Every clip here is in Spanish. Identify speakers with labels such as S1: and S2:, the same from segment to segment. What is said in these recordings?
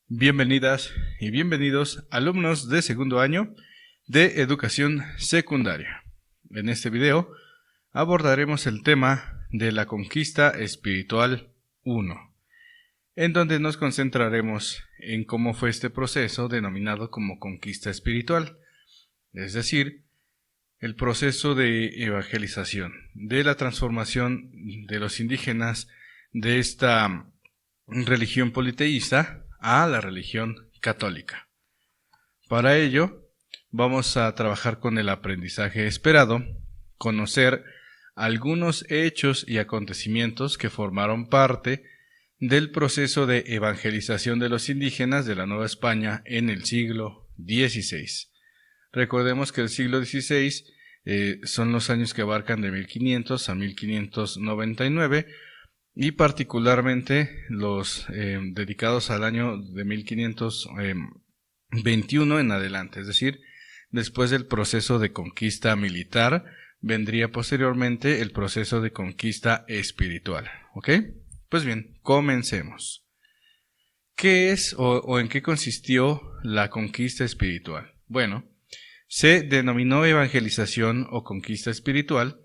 S1: Bienvenidas y bienvenidos alumnos de segundo año de educación secundaria. En este video abordaremos el tema de la conquista espiritual 1, en donde nos concentraremos en cómo fue este proceso denominado como conquista espiritual, es decir, el proceso de evangelización, de la transformación de los indígenas de esta religión politeísta a la religión católica. Para ello, vamos a trabajar con el aprendizaje esperado, conocer algunos hechos y acontecimientos que formaron parte del proceso de evangelización de los indígenas de la Nueva España en el siglo XVI. Recordemos que el siglo XVI son los años que abarcan de 1500 a 1599, y particularmente los dedicados al año de 1521 en adelante, es decir, después del proceso de conquista militar, vendría posteriormente el proceso de conquista espiritual. ¿Ok? Pues bien, comencemos. ¿Qué es o en qué consistió la conquista espiritual? Bueno, se denominó evangelización o conquista espiritual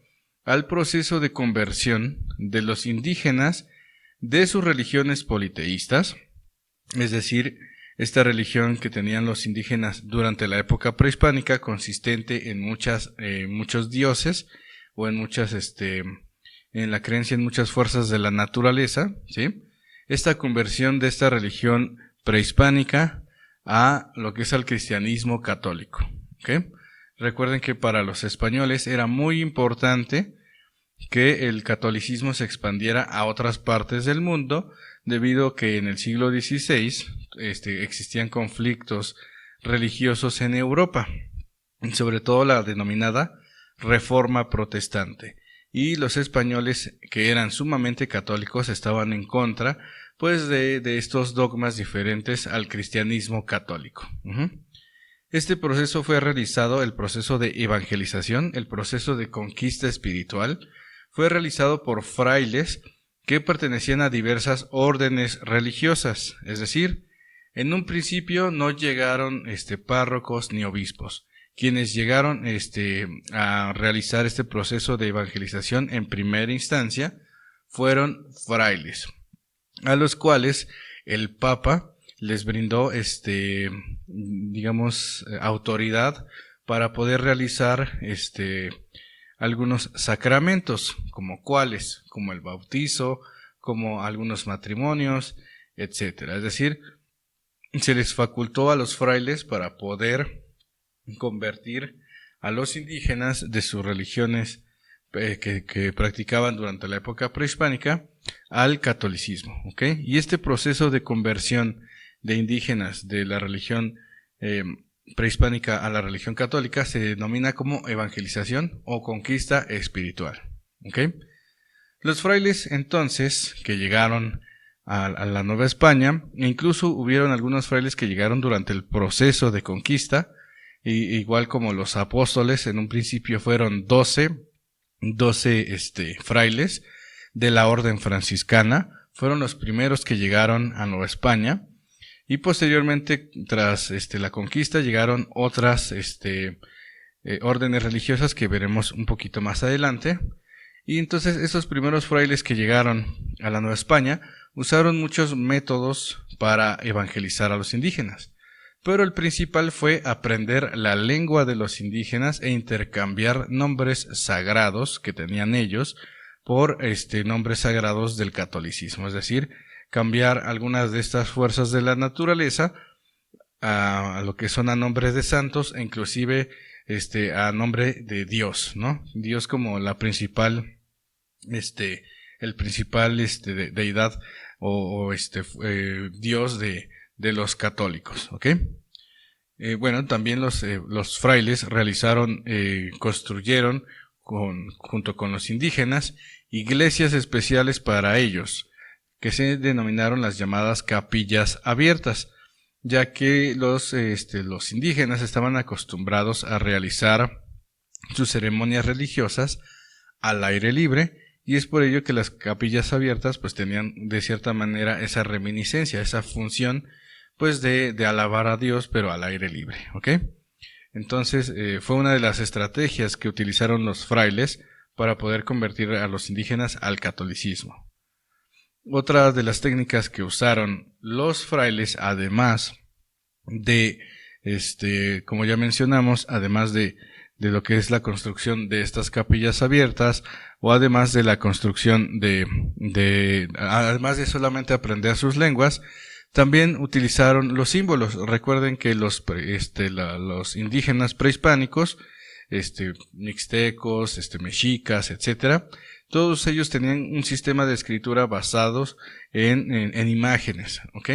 S1: al proceso de conversión de los indígenas de sus religiones politeístas, es decir, esta religión que tenían los indígenas durante la época prehispánica, consistente en muchos dioses o en en la creencia en muchas fuerzas de la naturaleza, ¿sí? Esta conversión de esta religión prehispánica a lo que es el cristianismo católico, ¿ok? Recuerden que para los españoles era muy importante que el catolicismo se expandiera a otras partes del mundo, debido a que en el siglo XVI existían conflictos religiosos en Europa, sobre todo la denominada Reforma Protestante, y los españoles, que eran sumamente católicos, estaban en contra pues de estos dogmas diferentes al cristianismo católico. Este proceso fue realizado, el proceso de evangelización, el proceso de conquista espiritual, fue realizado por frailes que pertenecían a diversas órdenes religiosas, es decir, en un principio no llegaron párrocos ni obispos. Quienes llegaron a realizar este proceso de evangelización en primera instancia fueron frailes, a los cuales el Papa les brindó autoridad para poder realizar algunos sacramentos, como cuáles, como el bautizo, como algunos matrimonios, etcétera. Es decir, se les facultó a los frailes para poder convertir a los indígenas de sus religiones que practicaban durante la época prehispánica al catolicismo, ¿ok? Y este proceso de conversión de indígenas de la religión prehispánica a la religión católica se denomina como evangelización o conquista espiritual, ¿ok? Los frailes entonces que llegaron a la Nueva España, incluso hubieron algunos frailes que llegaron durante el proceso de conquista, igual como los apóstoles. En un principio fueron 12 frailes de la orden franciscana, fueron los primeros que llegaron a Nueva España. Y posteriormente, tras la conquista, llegaron otras órdenes religiosas que veremos un poquito más adelante. Y entonces estos primeros frailes que llegaron a la Nueva España usaron muchos métodos para evangelizar a los indígenas. Pero el principal fue aprender la lengua de los indígenas e intercambiar nombres sagrados que tenían ellos por nombres sagrados del catolicismo, es decir, cambiar algunas de estas fuerzas de la naturaleza a lo que son a nombres de santos, e inclusive a nombre de Dios, ¿no? Dios como la principal, el principal deidad o Dios de los católicos, ¿ok? Bueno, también los frailes construyeron junto con los indígenas iglesias especiales para ellos, que se denominaron las llamadas capillas abiertas, ya que los indígenas estaban acostumbrados a realizar sus ceremonias religiosas al aire libre, y es por ello que las capillas abiertas pues tenían de cierta manera esa reminiscencia, esa función pues de alabar a Dios, pero al aire libre, ¿ok? Entonces fue una de las estrategias que utilizaron los frailes para poder convertir a los indígenas al catolicismo. Otra de las técnicas que usaron los frailes, además de, como ya mencionamos, además de lo que es la construcción de estas capillas abiertas, o además de la construcción además de solamente aprender sus lenguas, también utilizaron los símbolos. Recuerden que los indígenas prehispánicos, mixtecos, mexicas, etcétera, todos ellos tenían un sistema de escritura basados en imágenes, ¿ok?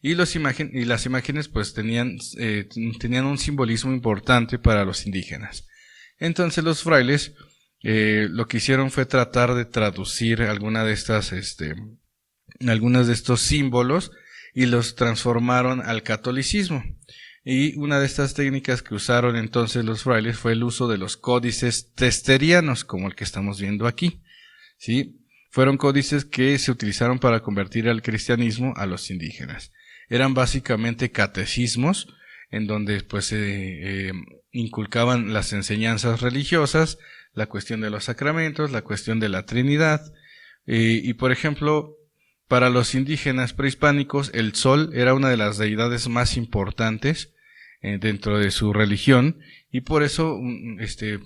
S1: Y las imágenes pues tenían un simbolismo importante para los indígenas. Entonces los frailes lo que hicieron fue tratar de traducir algunos de estos símbolos y los transformaron al catolicismo. Y una de estas técnicas que usaron entonces los frailes fue el uso de los códices testerianos, como el que estamos viendo aquí, ¿sí? Fueron códices que se utilizaron para convertir al cristianismo a los indígenas. Eran básicamente catecismos en donde pues inculcaban las enseñanzas religiosas, la cuestión de los sacramentos, la cuestión de la Trinidad, y por ejemplo, para los indígenas prehispánicos el sol era una de las deidades más importantes dentro de su religión, y por eso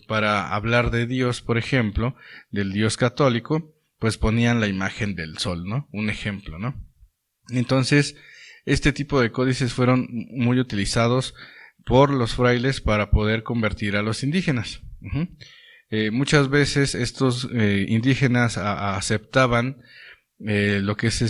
S1: para hablar de Dios, por ejemplo, del Dios católico, pues ponían la imagen del sol, ¿no? Un ejemplo, ¿no? Entonces, este tipo de códices fueron muy utilizados por los frailes para poder convertir a los indígenas. Muchas veces estos indígenas aceptaban lo que es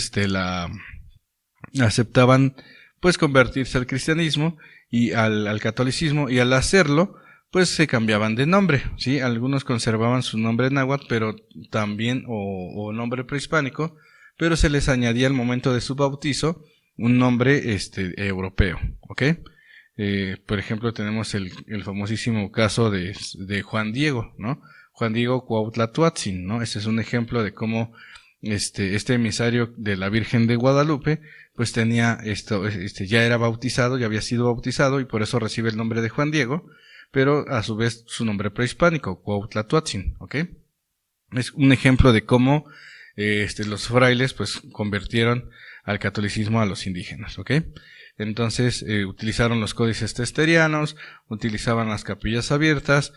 S1: aceptaban pues convertirse al cristianismo y al catolicismo, y al hacerlo pues se cambiaban de nombre, ¿sí? Algunos conservaban su nombre náhuatl, pero también o nombre prehispánico, pero se les añadía al momento de su bautizo un nombre europeo, ¿ok? Por ejemplo, tenemos el famosísimo caso de Juan Diego, ¿no? Juan Diego Cuauhtlatoatzin, ¿no? Ese es un ejemplo de cómo este emisario de la Virgen de Guadalupe, pues tenía ya era bautizado, ya había sido bautizado, y por eso recibe el nombre de Juan Diego, pero a su vez su nombre prehispánico, Cuauhtlatoatzin, ¿ok? Es un ejemplo de cómo los frailes pues convirtieron al catolicismo a los indígenas, ¿ok? Entonces utilizaron los códices testerianos, utilizaban las capillas abiertas,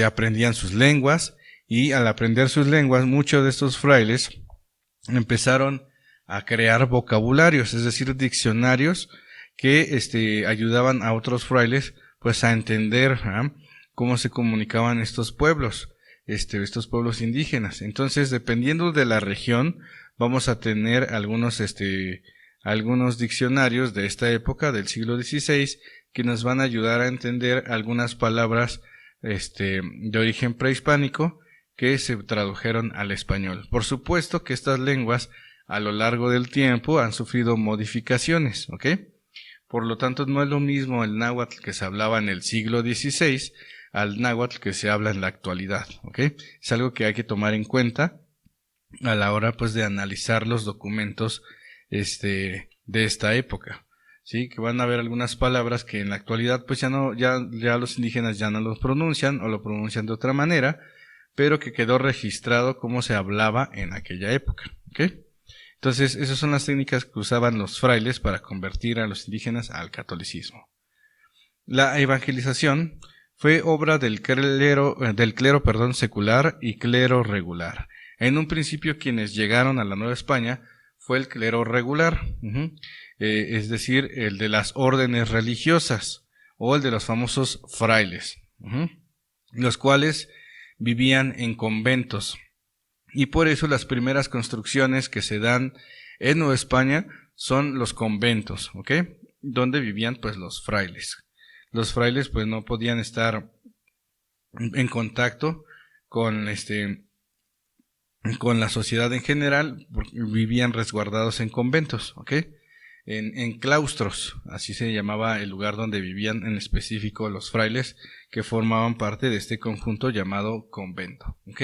S1: aprendían sus lenguas, y al aprender sus lenguas, muchos de estos frailes empezaron a crear vocabularios, es decir, diccionarios que ayudaban a otros frailes pues a entender cómo se comunicaban estos pueblos indígenas. Entonces, dependiendo de la región, vamos a tener algunos diccionarios de esta época, del siglo XVI, que nos van a ayudar a entender algunas palabras de origen prehispánico que se tradujeron al español. Por supuesto que estas lenguas a lo largo del tiempo han sufrido modificaciones, ¿ok? Por lo tanto, no es lo mismo el náhuatl que se hablaba en el siglo XVI al náhuatl que se habla en la actualidad, ¿ok? Es algo que hay que tomar en cuenta a la hora pues de analizar los documentos de esta época, ¿sí? Que van a haber algunas palabras que en la actualidad pues ya los indígenas ya no los pronuncian, o lo pronuncian de otra manera, pero que quedó registrado cómo se hablaba en aquella época, ¿ok? Entonces, esas son las técnicas que usaban los frailes para convertir a los indígenas al catolicismo. La evangelización fue obra del clero secular y clero regular. En un principio, quienes llegaron a la Nueva España fue el clero regular, es decir, el de las órdenes religiosas, o el de los famosos frailes, los cuales vivían en conventos. Y por eso las primeras construcciones que se dan en Nueva España son los conventos, ¿ok? Donde vivían pues los frailes. Los frailes pues no podían estar en contacto con la sociedad en general, porque vivían resguardados en conventos, ¿ok? En claustros, así se llamaba el lugar donde vivían en específico los frailes que formaban parte de este conjunto llamado convento, ¿ok?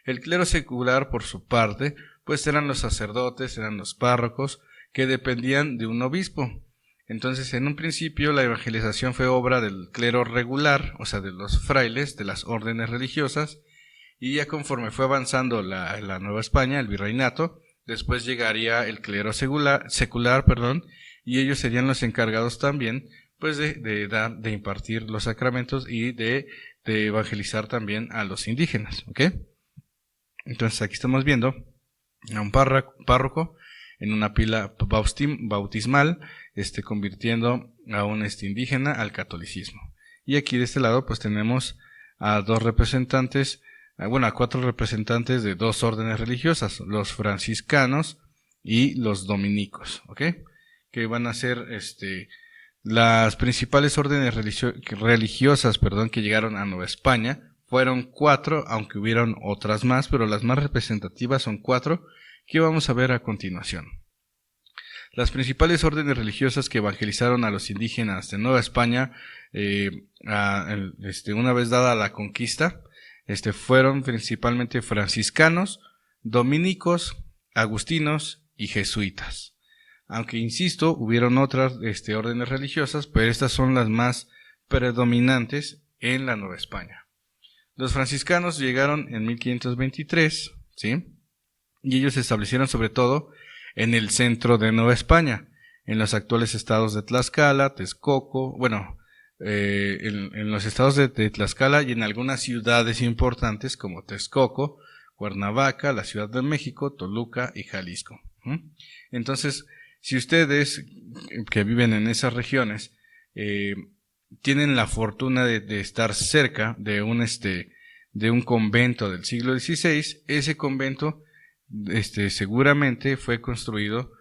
S1: El clero secular, por su parte, pues eran los sacerdotes, eran los párrocos, que dependían de un obispo. Entonces, en un principio, la evangelización fue obra del clero regular, o sea, de los frailes, de las órdenes religiosas, y ya conforme fue avanzando la Nueva España, el virreinato, después llegaría el clero secular, y ellos serían los encargados también, pues, de impartir los sacramentos y de evangelizar también a los indígenas, ¿ok? Entonces, aquí estamos viendo a un párroco en una pila bautismal, convirtiendo a un indígena al catolicismo. Y aquí de este lado pues tenemos a dos representantes, a 4 representantes de 2 órdenes religiosas, los franciscanos y los dominicos, ¿ok? Que van a ser las principales órdenes religiosas, que llegaron a Nueva España. Fueron 4, aunque hubieron otras más, pero las más representativas son 4 que vamos a ver a continuación. Las principales órdenes religiosas que evangelizaron a los indígenas de Nueva España, una vez dada la conquista, fueron principalmente franciscanos, dominicos, agustinos y jesuitas. Aunque insisto, hubieron otras órdenes religiosas, pero estas son las más predominantes en la Nueva España. Los franciscanos llegaron en 1523, ¿sí? Y ellos se establecieron sobre todo en el centro de Nueva España, en los actuales estados de Tlaxcala, Texcoco, en los estados de Tlaxcala y en algunas ciudades importantes como Texcoco, Cuernavaca, la Ciudad de México, Toluca y Jalisco. Entonces, si ustedes que viven en esas regiones tienen la fortuna de estar cerca de un convento del siglo XVI, ese convento seguramente fue construido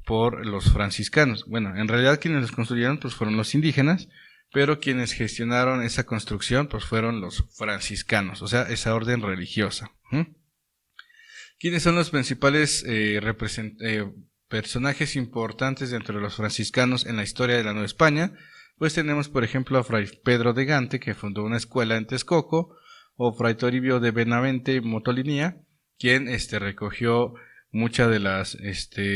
S1: por los franciscanos. Bueno, en realidad quienes los construyeron pues fueron los indígenas, pero quienes gestionaron esa construcción pues fueron los franciscanos, o sea, esa orden religiosa. ¿Quiénes son los principales personajes importantes dentro de los franciscanos en la historia de la Nueva España? Pues tenemos, por ejemplo, a Fray Pedro de Gante, que fundó una escuela en Texcoco, o Fray Toribio de Benavente Motolinía, quien recogió muchas de las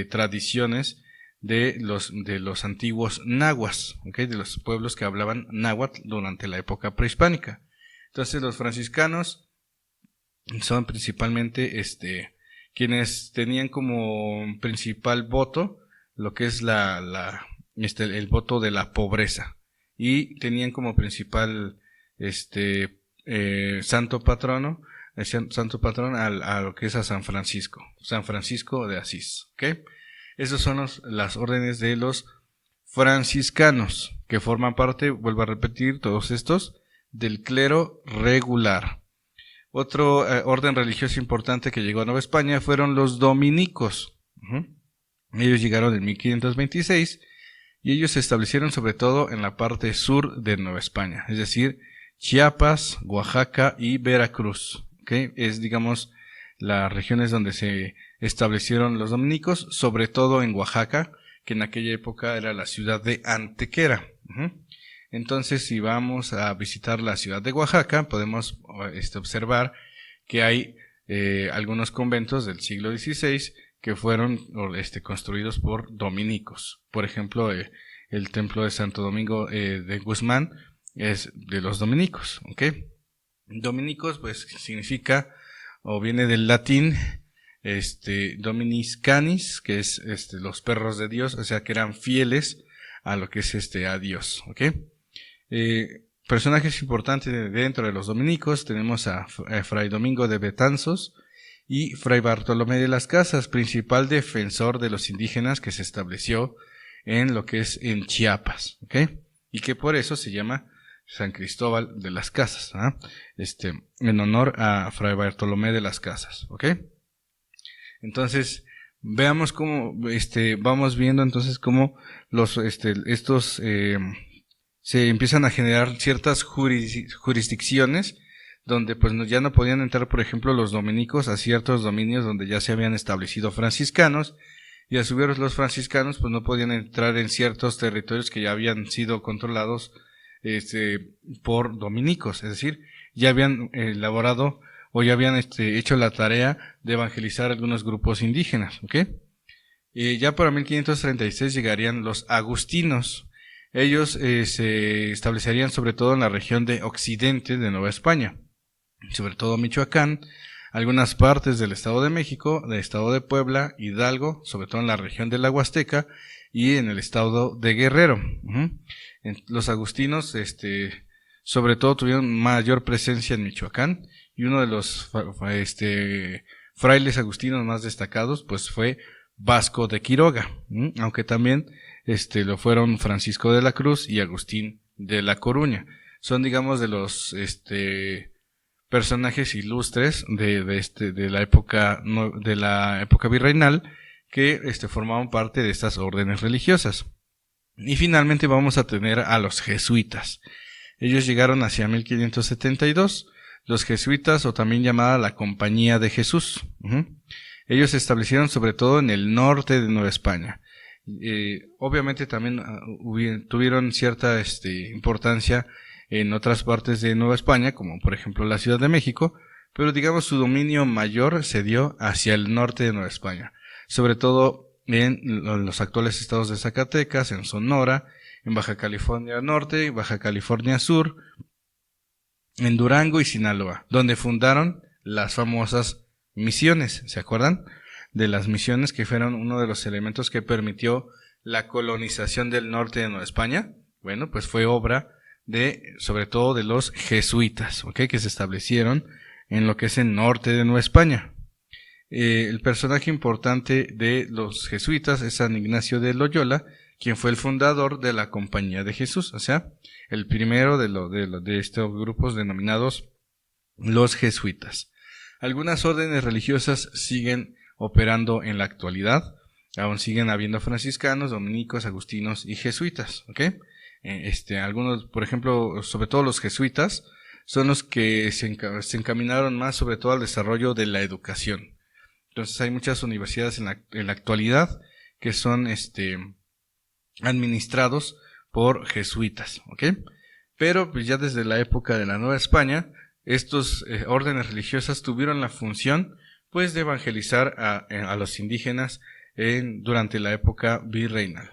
S1: tradiciones de los antiguos nahuas, ¿okay? De los pueblos que hablaban náhuatl durante la época prehispánica. Entonces los franciscanos son principalmente quienes tenían como principal voto lo que es el voto de la pobreza, y tenían como principal santo patrón a lo que es a San Francisco de Asís, ¿okay? Esas son las órdenes de los franciscanos, que forman parte, vuelvo a repetir, todos estos, del clero regular. Otro orden religioso importante que llegó a Nueva España fueron los dominicos. Ellos llegaron en 1526 y ellos se establecieron sobre todo en la parte sur de Nueva España, es decir, Chiapas, Oaxaca y Veracruz. ¿Okay? Es, digamos, las regiones donde se establecieron los dominicos, sobre todo en Oaxaca, que en aquella época era la ciudad de Antequera. Entonces, si vamos a visitar la ciudad de Oaxaca, podemos observar que hay algunos conventos del siglo XVI que fueron construidos por dominicos. Por ejemplo, el templo de Santo Domingo de Guzmán es de los dominicos, ¿ok? Dominicos, pues, significa, o viene del latín, Dominis Canis, que es los perros de Dios, o sea que eran fieles a lo que es a Dios, ¿ok? Personajes importantes dentro de los dominicos tenemos a Fray Domingo de Betanzos y Fray Bartolomé de las Casas, principal defensor de los indígenas que se estableció en lo que es en Chiapas, ¿ok? Y que por eso se llama San Cristóbal de las Casas, en honor a Fray Bartolomé de las Casas, ¿ok? Entonces, veamos cómo, vamos viendo entonces cómo se empiezan a generar ciertas jurisdicciones donde pues ya no podían entrar, por ejemplo, los dominicos a ciertos dominios donde ya se habían establecido franciscanos, y a su vez los franciscanos pues no podían entrar en ciertos territorios que ya habían sido controlados por dominicos, es decir, ya habían elaborado o ya habían hecho la tarea de evangelizar algunos grupos indígenas, ¿ok? Ya para 1536 llegarían los agustinos. Ellos se establecerían sobre todo en la región de occidente de Nueva España, sobre todo Michoacán, algunas partes del Estado de México, del Estado de Puebla, Hidalgo, sobre todo en la región de la Huasteca y en el Estado de Guerrero. Los agustinos, sobre todo tuvieron mayor presencia en Michoacán, y uno de los frailes agustinos más destacados pues fue Vasco de Quiroga, aunque también lo fueron Francisco de la Cruz y Agustín de la Coruña. Son, digamos, de los personajes ilustres de la época virreinal que formaban parte de estas órdenes religiosas. Y finalmente vamos a tener a los jesuitas. Ellos llegaron hacia 1572, los jesuitas, o también llamada la Compañía de Jesús. Ellos se establecieron sobre todo en el norte de Nueva España. Obviamente también tuvieron cierta importancia en otras partes de Nueva España, como por ejemplo la Ciudad de México, pero digamos su dominio mayor se dio hacia el norte de Nueva España, sobre todo en los actuales estados de Zacatecas, en Sonora, en Baja California Norte, Baja California Sur, en Durango y Sinaloa, donde fundaron las famosas misiones. ¿Se acuerdan? De las misiones, que fueron uno de los elementos que permitió la colonización del norte de Nueva España. Bueno, pues fue obra sobre todo de los jesuitas, que se establecieron en lo que es el norte de Nueva España. El personaje importante de los jesuitas es San Ignacio de Loyola, quien fue el fundador de la Compañía de Jesús, o sea, el primero de estos grupos denominados los jesuitas. Algunas órdenes religiosas siguen operando en la actualidad, aún siguen habiendo franciscanos, dominicos, agustinos y jesuitas, algunos, por ejemplo, sobre todo los jesuitas, son los que se encaminaron más sobre todo al desarrollo de la educación. Entonces hay muchas universidades en la actualidad que son administrados por jesuitas, pero pues ya desde la época de la Nueva España, estos órdenes religiosas tuvieron la función pues de evangelizar a los indígenas durante la época virreinal.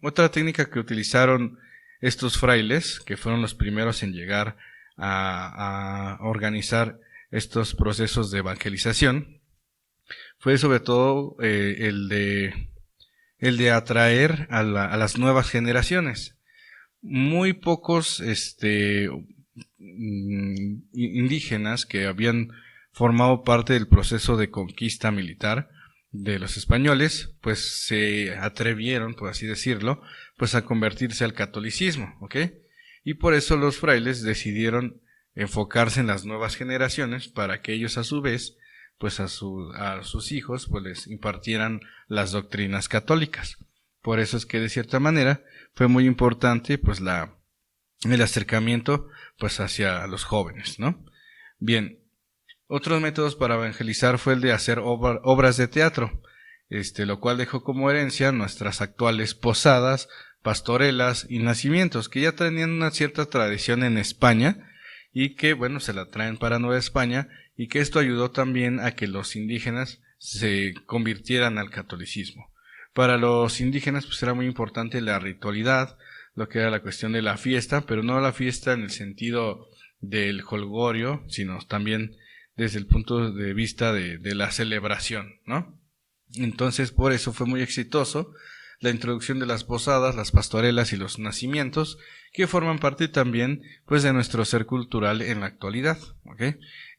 S1: Otra técnica que utilizaron estos frailes, que fueron los primeros en llegar a organizar estos procesos de evangelización, fue sobre todo el de atraer a las nuevas generaciones. Muy pocos indígenas que habían formado parte del proceso de conquista militar de los españoles, pues se atrevieron, por así decirlo, pues a convertirse al catolicismo, y por eso los frailes decidieron enfocarse en las nuevas generaciones para que ellos a su vez, pues a sus hijos, pues les impartieran las doctrinas católicas. Por eso es que de cierta manera fue muy importante pues el acercamiento pues hacia los jóvenes, Bien, otros métodos para evangelizar fue el de hacer obras de teatro, lo cual dejó como herencia nuestras actuales posadas, pastorelas y nacimientos, que ya tenían una cierta tradición en España y que, bueno, se la traen para Nueva España, y que esto ayudó también a que los indígenas se convirtieran al catolicismo. Para los indígenas pues era muy importante la ritualidad, lo que era la cuestión de la fiesta, pero no la fiesta en el sentido del jolgorio, sino también desde el punto de vista de la celebración, Entonces, por eso fue muy exitoso la introducción de las posadas, las pastorelas y los nacimientos, que forman parte también pues de nuestro ser cultural en la actualidad,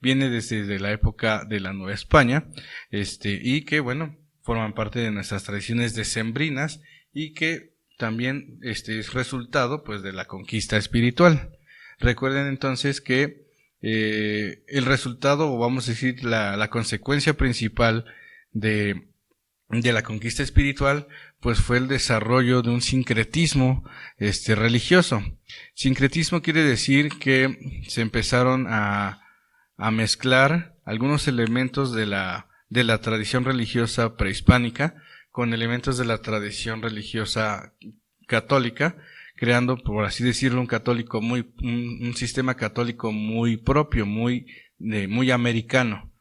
S1: Viene desde la época de la Nueva España, y que, bueno, forman parte de nuestras tradiciones decembrinas, y que también es resultado pues de la conquista espiritual. Recuerden entonces que el resultado, o vamos a decir la consecuencia principal de la conquista espiritual, pues fue el desarrollo de un sincretismo religioso. Sincretismo quiere decir que se empezaron a mezclar algunos elementos de la tradición religiosa prehispánica con elementos de la tradición religiosa católica, creando, por así decirlo, un sistema católico muy propio, muy americano,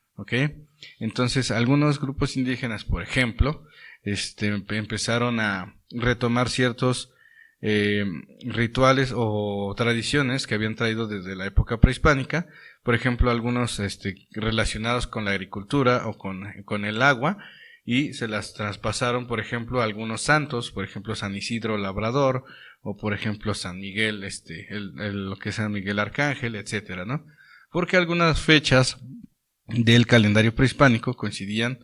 S1: Entonces, algunos grupos indígenas, por ejemplo, empezaron a retomar ciertos rituales o tradiciones que habían traído desde la época prehispánica, por ejemplo algunos relacionados con la agricultura o con el agua, y se las traspasaron, por ejemplo, a algunos santos, por ejemplo San Isidro Labrador, o por ejemplo San Miguel, lo que es San Miguel Arcángel, etcétera, ¿no? Porque algunas fechas del calendario prehispánico coincidían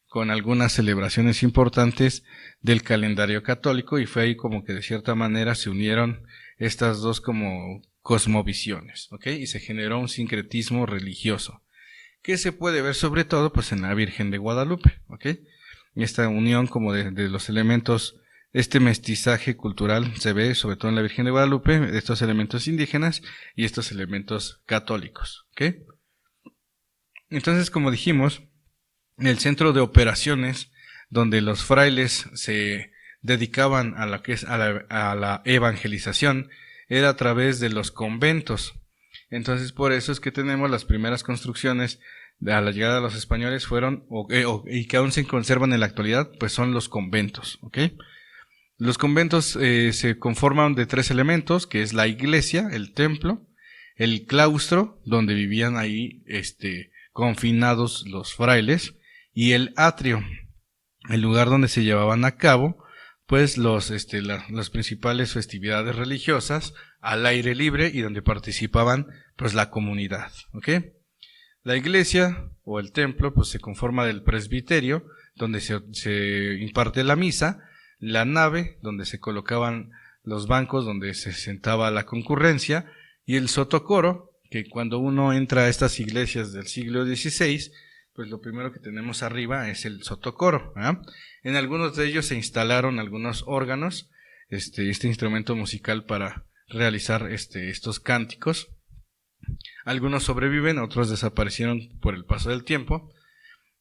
S1: con algunas celebraciones importantes del calendario católico, y fue ahí como que de cierta manera se unieron estas dos como cosmovisiones, ¿ok? Y se generó un sincretismo religioso, que se puede ver sobre todo pues en la Virgen de Guadalupe, ¿ok? Esta unión como de los elementos, este mestizaje cultural se ve sobre todo en la Virgen de Guadalupe, estos elementos indígenas y estos elementos católicos, ¿ok? Entonces, como dijimos, el centro de operaciones donde los frailes se dedicaban a la evangelización era a través de los conventos. Entonces, por eso es que tenemos las primeras construcciones a la llegada de los españoles fueron, y que aún se conservan en la actualidad, pues son los conventos, ¿ok? Los conventos se conforman de tres elementos, que es la iglesia, el templo, el claustro, donde vivían ahí confinados los frailes, y el atrio, el lugar donde se llevaban a cabo pues las principales festividades religiosas al aire libre y donde participaban pues la comunidad, ¿ok? La iglesia o el templo pues se conforma del presbiterio, donde se imparte la misa, la nave, donde se colocaban los bancos donde se sentaba la concurrencia, y el sotocoro, que cuando uno entra a estas iglesias del siglo XVI, pues lo primero que tenemos arriba es el sotocoro, ¿eh? En algunos de ellos se instalaron algunos órganos, este instrumento musical para realizar estos cánticos. Algunos sobreviven, otros desaparecieron por el paso del tiempo,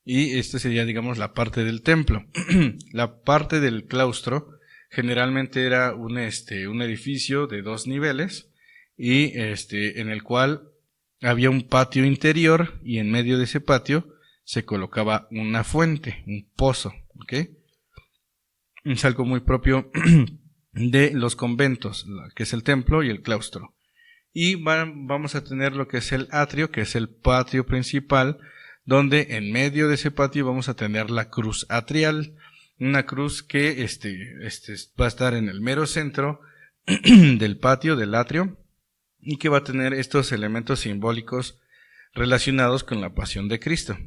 S1: y sería, digamos, la parte del templo. La parte del claustro generalmente era un edificio de 2 niveles, y en el cual había un patio interior, y en medio de ese patio se colocaba una fuente, un pozo, ¿ok? Es algo muy propio de los conventos, que es el templo y el claustro. Y vamos a tener lo que es el atrio, que es el patio principal, donde en medio de ese patio vamos a tener la cruz atrial, una cruz que va a estar en el mero centro del patio, del atrio, y que va a tener estos elementos simbólicos relacionados con la pasión de Cristo.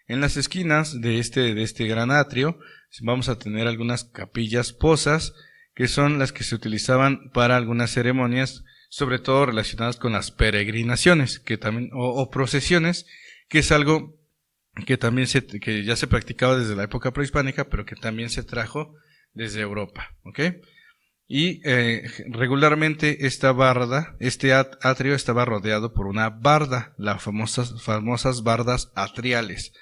S1: En las esquinas de este gran atrio vamos a tener algunas capillas posas, que son las que se utilizaban para algunas ceremonias, sobre todo relacionadas con las peregrinaciones, que también o procesiones, que es algo que también que ya se practicaba desde la época prehispánica, pero que también se trajo desde Europa, ¿ok? Y regularmente esta barda, atrio estaba rodeado por una barda, las famosas bardas atriales.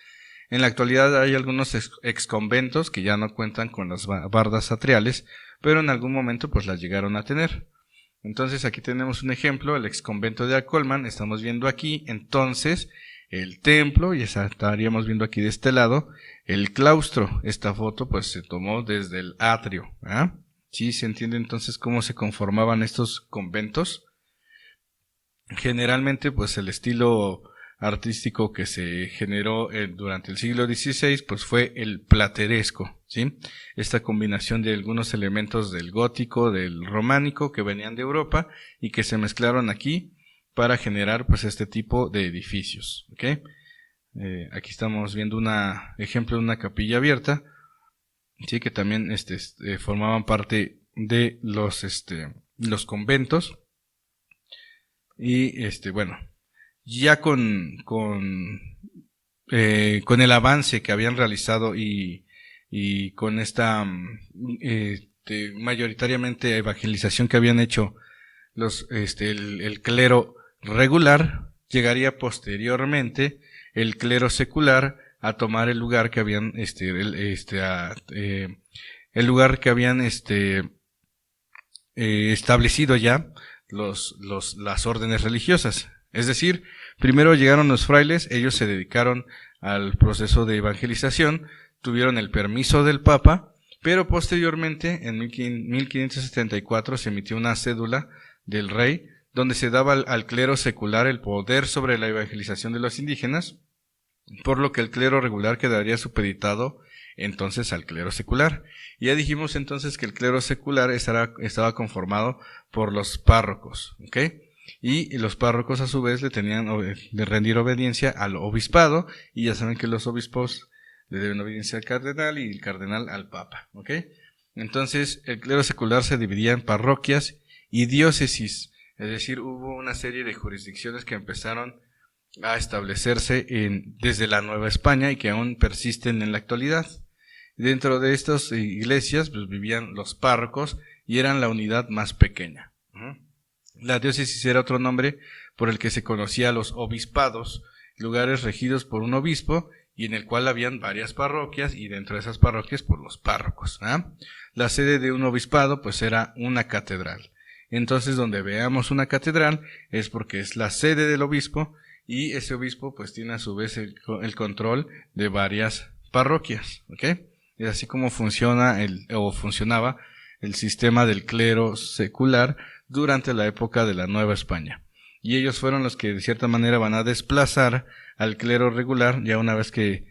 S1: En la actualidad hay algunos exconventos que ya no cuentan con las bardas atriales, pero en algún momento pues las llegaron a tener. Entonces aquí tenemos un ejemplo, el exconvento de Acolman, estamos viendo aquí entonces el templo, y estaríamos viendo aquí de este lado el claustro. Esta foto pues se tomó desde el atrio, ¿ah? ¿Sí se entiende entonces cómo se conformaban estos conventos? Generalmente pues el estilo artístico que se generó durante el siglo XVI pues fue el plateresco, ¿sí? Esta combinación de algunos elementos del gótico, del románico que venían de Europa y que se mezclaron aquí para generar pues este tipo de edificios, ¿ok? Aquí estamos viendo un ejemplo de una capilla abierta, sí, que también formaban parte de los conventos. Y bueno, ya con el avance que habían realizado y con esta mayoritariamente evangelización que habían hecho el clero regular, llegaría posteriormente el clero secular a tomar el lugar que habían establecido ya las órdenes religiosas. Es decir, primero llegaron los frailes, ellos se dedicaron al proceso de evangelización, tuvieron el permiso del Papa, pero posteriormente, en 1574, se emitió una cédula del rey, donde se daba al clero secular el poder sobre la evangelización de los indígenas, por lo que el clero regular quedaría supeditado entonces al clero secular. Y ya dijimos entonces que el clero secular estaba conformado por los párrocos, ¿ok? Y los párrocos a su vez le tenían de rendir obediencia al obispado, y ya saben que los obispos le deben obediencia al cardenal y el cardenal al papa, ¿ok? Entonces el clero secular se dividía en parroquias y diócesis, es decir, hubo una serie de jurisdicciones que empezaron a establecerse desde la Nueva España y que aún persisten en la actualidad. Dentro de estas iglesias pues, vivían los párrocos y eran la unidad más pequeña. La diócesis era otro nombre por el que se conocía a los obispados, lugares regidos por un obispo y en el cual habían varias parroquias, y dentro de esas parroquias por los párrocos. La sede de un obispado pues era una catedral. Entonces donde veamos una catedral es porque es la sede del obispo, y ese obispo pues tiene a su vez el control de varias parroquias, ¿ok? Es así como funcionaba el sistema del clero secular durante la época de la Nueva España. Y ellos fueron los que de cierta manera van a desplazar al clero regular ya una vez que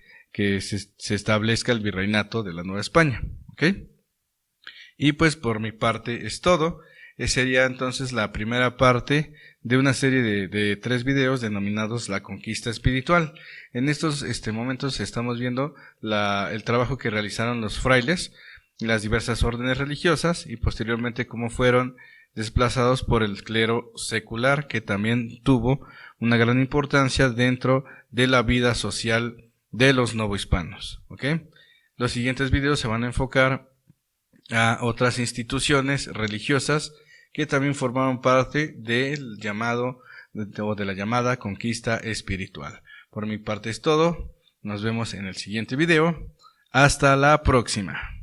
S1: se establezca el virreinato de la Nueva España, ¿ok? Y pues por mi parte es todo. Sería entonces la primera parte de una serie de 3 videos denominados La Conquista Espiritual. En estos momentos estamos viendo el trabajo que realizaron los frailes, las diversas órdenes religiosas, y posteriormente cómo fueron desplazados por el clero secular, que también tuvo una gran importancia dentro de la vida social de los novohispanos, ¿ok? Los siguientes videos se van a enfocar a otras instituciones religiosas que también formaban parte del llamado o de la llamada conquista espiritual. Por mi parte es todo. Nos vemos en el siguiente video. Hasta la próxima.